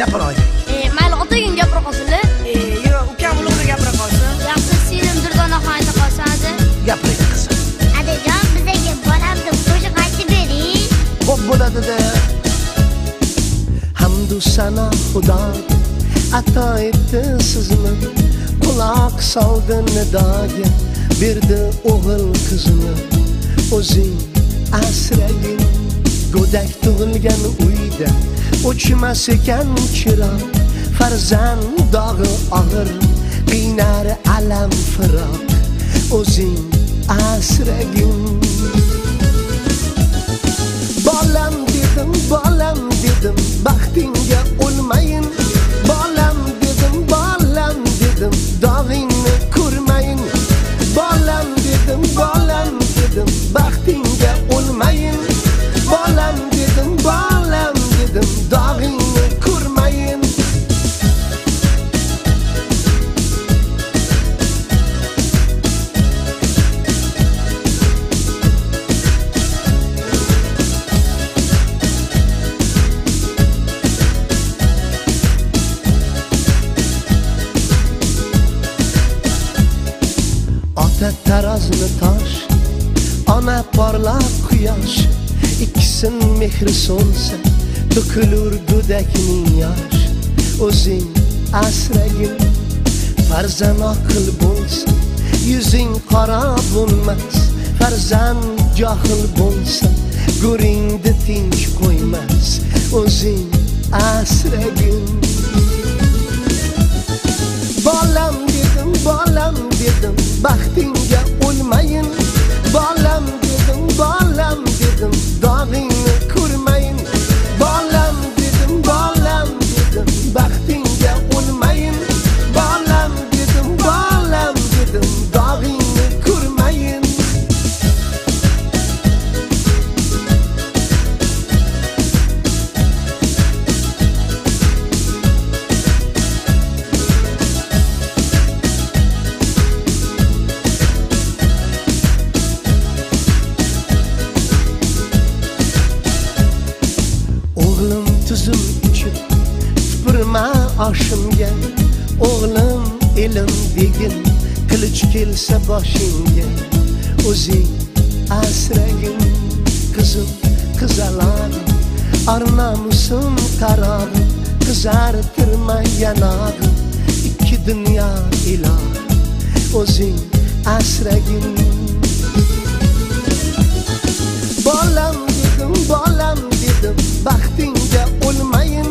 Gapir oylik. Mayli, otagin gapira qolsinlar. Yo'q, ukam ulug'da gapira qolsin. Yaxshi, singlim Durdona qayta qolsin hadi. Gapiraylik qizim. Adajon, bizga bolamni qo'shiq aytib bering. Xo'p bo'ladi-da. Hamdu sana Xudo ato etdi sizni. Quloq soldi nidoga, berdi o'g'il qizni. O'zing asragin, go'dak tug'ilgan uyda o'chmas ekan chiroq. Farzand dog'i og'ir, qiynar alam firoq. O'zing asragin. Bolam dedim, baxtingga o'lmayin. Bolam dedim, dog'ingni ko'rmayin. Bolam dedim, baxtingga o'lmayin. Bolam dedim, dog'ingni ko'rmayin. Ota tarozni tosh, ona porloq quyosh, ikkisin mehri so'nsa to'kilur go'dakning yosh. O'zing asragin, farzand oqil bo'lsa, yuzing qora bo'lmas. Farzand johil bo'lsa, go'ringni tinch qo'ymas. O'zing asragin. Bolam dedim, baxtingga o'lmayin. Bolam dedim, dog'ingni ko'rmayin. Bolam dedim, baxtingga o'lmayin. Bolam dedim, dog'ingni ko'rmayin. O'g'lim tuzum uchun tupurma oshimga. O'g'lim ilm degin, qilich kelsa boshingga. O'zing asragin, qizim qizaladi, arnamusim qarog'i, qizartirma yanog'i. Ikki dunyo ilohi, o'zing asragin. Bolam dedim, baxtingga o'lmayin.